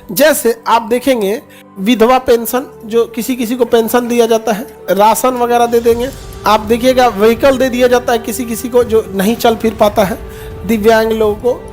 जैसे आप देखेंगे विधवा पेंशन, जो किसी किसी को पेंशन दिया जाता है, राशन वगैरह दे देंगे। आप देखिएगा व्हीकल दे दिया जाता है किसी किसी को जो नहीं चल फिर पाता है, दिव्यांग लोगों को।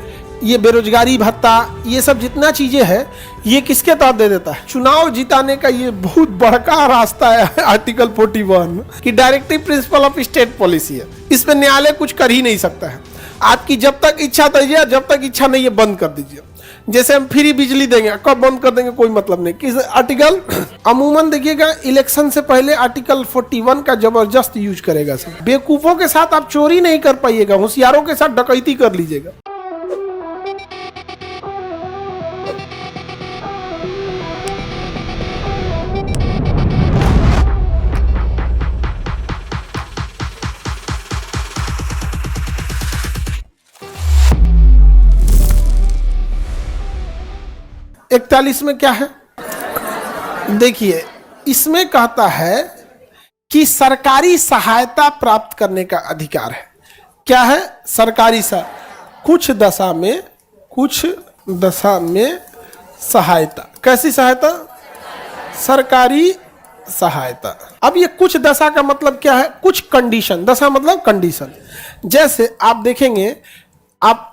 ये बेरोजगारी भत्ता, ये सब जितना चीज़ें हैं ये किसके तहत दे देता है? चुनाव जिताने का ये बहुत बड़का रास्ता है आर्टिकल 41 की directive principle of state policy है। इसमें न्यायालय कुछ कर ही नहीं सकता है। आपकी जब तक इच्छा दीजिए, जब तक इच्छा नहीं है बंद कर दीजिए। जैसे हम फ्री बिजली देंगे, कब बंद कर देंगे कोई मतलब नहीं। किस आर्टिकल अमूमन देखिएगा इलेक्शन से पहले आर्टिकल 41 का जबरदस्त यूज करेगा सर। बेवकूफों के साथ आप चोरी नहीं कर पाइएगा, होशियारों के साथ डकैती कर लीजिएगा। इकतालीस में क्या है देखिए, इसमें कहता है कि सरकारी सहायता प्राप्त करने का अधिकार है। क्या है? सरकारी कुछ दशा में सहायता। कैसी सहायता? सरकारी सहायता। अब ये कुछ दशा का मतलब क्या है? कुछ कंडीशन। दशा मतलब कंडीशन। जैसे आप देखेंगे, आप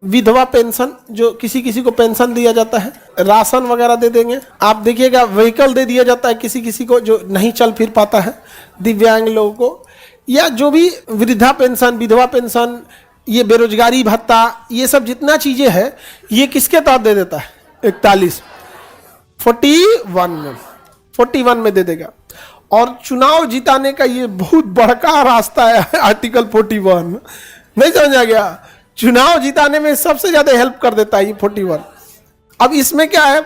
विधवा पेंशन, जो किसी किसी को पेंशन दिया जाता है, राशन वगैरह दे देंगे। आप देखिएगा व्हीकल दे दिया जाता है किसी किसी को जो नहीं चल फिर पाता है, दिव्यांग लोगों को। या जो भी वृद्धा पेंशन, विधवा पेंशन, ये बेरोजगारी भत्ता, ये सब जितना चीज़ें हैं ये किसके तहत दे देता है? 41 में दे देगा। और चुनाव जिताने का ये बहुत बड़का रास्ता है आर्टिकल 41। नहीं समझ आ गया? चुनाव जिताने में सबसे ज्यादा हेल्प कर देता है ये 41। अब इसमें क्या है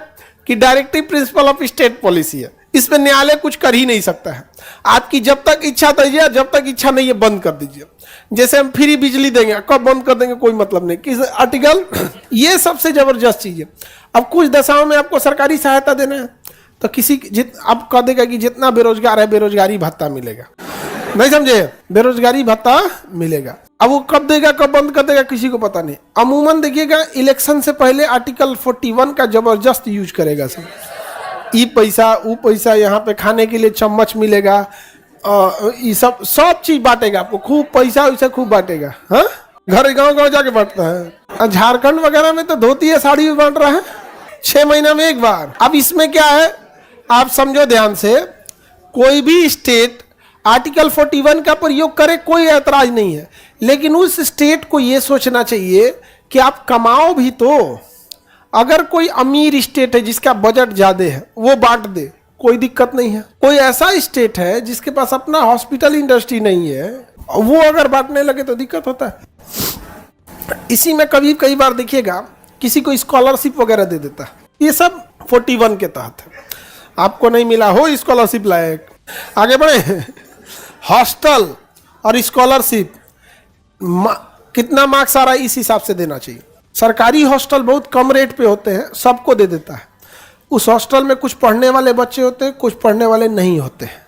कि directive principle of state policy है। इसमें न्यायालय कुछ कर ही नहीं सकता है। आपकी जब तक इच्छा दीजिए, जब तक इच्छा नहीं है बंद कर दीजिए। जैसे हम फ्री बिजली देंगे, कब बंद कर देंगे कोई मतलब नहीं। किस आर्टिकल ये सबसे जबरदस्त चीज है। अब कुछ दशाओं में आपको सरकारी सहायता देना है तो आप कह देगा कि जितना बेरोजगार है बेरोजगारी भत्ता मिलेगा। नहीं समझे? बेरोजगारी भत्ता मिलेगा। अब वो कब देगा, कब बंद कर देगा, किसी को पता नहीं। अमूमन देखिएगा इलेक्शन से पहले आर्टिकल 41 का जबरदस्त यूज करेगा सर। ई पैसा, वो पैसा, यहाँ पे खाने के लिए चम्मच मिलेगा, ये सब चीज बांटेगा आपको। खूब पैसा वैसा खूब बांटेगा। हाँ, घर गांव जाके बांटता है। झारखंड वगैरह में तो धोती है, साड़ी भी बांट रहा है 6 महीना में एक बार। अब इसमें क्या है, आप समझो ध्यान से, कोई भी स्टेट आर्टिकल 41 का प्रयोग करे कोई ऐतराज नहीं है, लेकिन उस स्टेट को यह सोचना चाहिए कि आप कमाओ भी तो। अगर कोई अमीर स्टेट है जिसका बजट ज्यादा है, वो बांट दे, कोई दिक्कत नहीं है। कोई ऐसा स्टेट है जिसके पास अपना हॉस्पिटल इंडस्ट्री नहीं है, वो अगर बांटने लगे तो दिक्कत होता है। इसी में कई बार देखिएगा किसी को स्कॉलरशिप वगैरह दे देता है। ये सब 41 के तहत है। आपको नहीं मिला हो स्कॉलरशिप लायक, आगे बढ़े। हॉस्टल और स्कॉलरशिप कितना मार्क्स आ रहा है इस हिसाब से देना चाहिए। सरकारी हॉस्टल बहुत कम रेट पे होते हैं, सबको दे देता है। उस हॉस्टल में कुछ पढ़ने वाले बच्चे होते हैं, कुछ पढ़ने वाले नहीं होते हैं,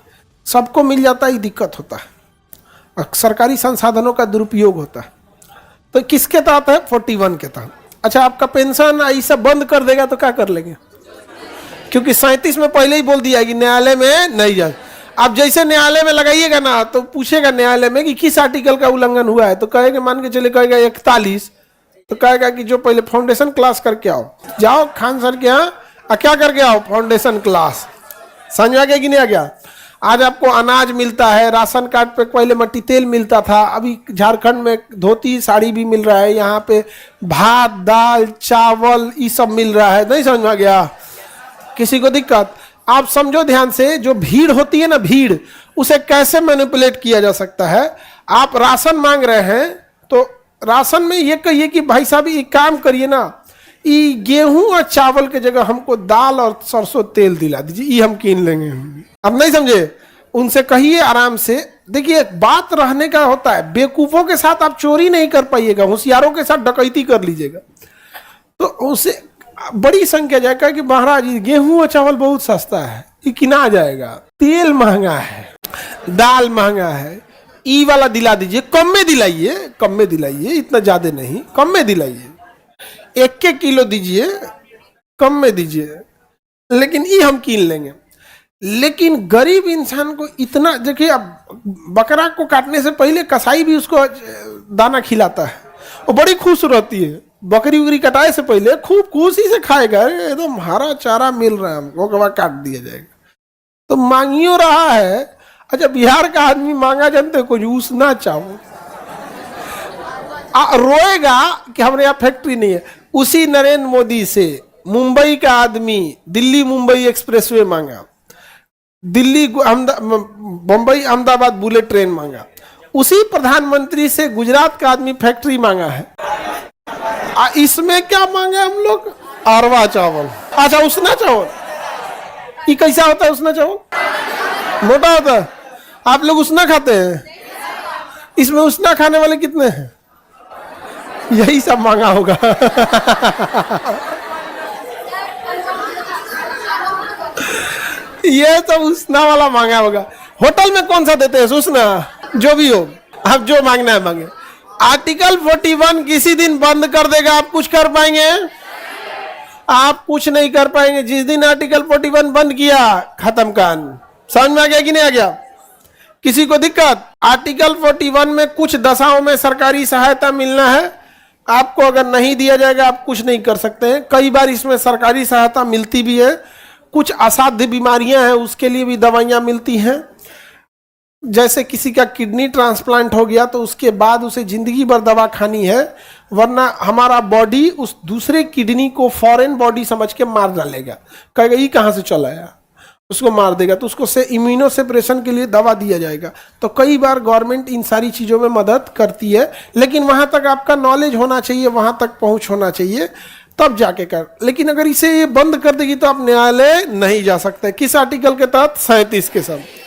सबको मिल जाता है, दिक्कत होता है। सरकारी संसाधनों का दुरुपयोग होता है। तो किसके तहत है? 41 के तहत। अच्छा, आपका पेंशन ये सब बंद कर देगा तो क्या कर लेंगे? क्योंकि 37 में पहले ही बोल दिया कि न्यायालय में नहीं जाए। आप जैसे न्यायालय में लगाइएगा ना तो पूछेगा न्यायालय में कि किस आर्टिकल का उल्लंघन हुआ है, तो कहेगा, मान के चले कहेगा 41, तो कहेगा कि जो पहले फाउंडेशन क्लास करके आओ, जाओ खान सर के यहाँ क्या करके आओ, फाउंडेशन क्लास। समझ आ गया कि नहीं आ गया? आज आपको अनाज मिलता है, राशन कार्ड पे पहले मट्टी तेल मिलता था, अभी झारखंड में धोती साड़ी भी मिल रहा है, यहाँ पे भात दाल चावल ये सब मिल रहा है। नहीं समझ में आ गया? किसी को दिक्कत? आप समझो ध्यान से, जो भीड़ होती है ना, भीड़, उसे कैसे मैनिपुलेट किया जा सकता है। आप राशन मांग रहे हैं तो राशन में ये कहिए कि भाई साहब एक काम करिए ना, ये गेहूं और चावल के जगह हमको दाल और सरसों तेल दिला दीजिए, ये हम कीन लेंगे। अब नहीं समझे? उनसे कहिए आराम से। देखिए, बात रहने का होता है, बेवकूफों के साथ आप चोरी नहीं कर पाइएगा, होशियारों के साथ डकैती कर लीजिएगा। तो उसे बड़ी संख्या जाएगा कि महाराज गेहूं और चावल बहुत सस्ता है, ये किना जाएगा, तेल महंगा है, दाल महंगा है, ई वाला दिला दीजिए, कम में दिलाइए, इतना ज्यादा नहीं, कम में दिलाइए, 1 किलो दीजिए, कम में दीजिए, लेकिन ये हम कीन लेंगे। लेकिन गरीब इंसान को इतना, देखिए अब बकरा को काटने से पहले कसाई भी उसको दाना खिलाता है, वो बड़ी खुश रहती है। बकरी उकरी कटाए से पहले खूब खुशी से खाएगा, एकदम हरा चारा मिल रहा है हमको, के बाद काट दिया जाएगा। तो मांगियो रहा है। अच्छा, बिहार का आदमी मांगा जानते कुछ उसना चाहो, रोएगा कि हमारे यहाँ फैक्ट्री नहीं है। उसी नरेंद्र मोदी से मुंबई का आदमी दिल्ली मुंबई एक्सप्रेसवे मांगा, दिल्ली बंबई अहमदाबाद बुलेट ट्रेन मांगा। उसी प्रधानमंत्री से गुजरात का आदमी फैक्ट्री मांगा है। इसमें क्या मांगे हम लोग? अरवा चावल। अच्छा, उसना चावल, ये कैसा होता है उसना चावल? मोटा होता है। आप लोग उसना खाते हैं? इसमें उसना खाने वाले कितने हैं? यही सब मांगा होगा। ये सब उसना वाला मांगा होगा। होटल में कौन सा देते हैं? उसना। जो भी हो, आप जो मांगना है मांगे। आर्टिकल 41 किसी दिन बंद कर देगा, आप कुछ कर पाएंगे? आप कुछ नहीं कर पाएंगे। जिस दिन आर्टिकल 41 बंद किया, खत्म कहानी। समझ में आ गया कि नहीं आ गया? किसी को दिक्कत? आर्टिकल 41 में कुछ दशाओं में सरकारी सहायता मिलना है, आपको अगर नहीं दिया जाएगा आप कुछ नहीं कर सकते हैं। कई बार इसमें सरकारी सहायता मिलती भी है। कुछ असाध्य बीमारियां हैं, उसके लिए भी दवाइयां मिलती हैं। जैसे किसी का किडनी ट्रांसप्लांट हो गया तो उसके बाद उसे जिंदगी भर दवा खानी है, वरना हमारा बॉडी उस दूसरे किडनी को फॉरेन बॉडी समझ के मार डालेगा। कहेगा ये कहाँ से चला आया, उसको मार देगा। तो उसको से इम्यूनो सेपरेशन के लिए दवा दिया जाएगा। तो कई बार गवर्नमेंट इन सारी चीज़ों में मदद करती है, लेकिन वहाँ तक आपका नॉलेज होना चाहिए, वहाँ तक पहुँच होना चाहिए, तब जाके कर। लेकिन अगर इसे ये बंद कर देगी तो आप न्यायालय नहीं जा सकते। किस आर्टिकल के तहत? 37 के सब।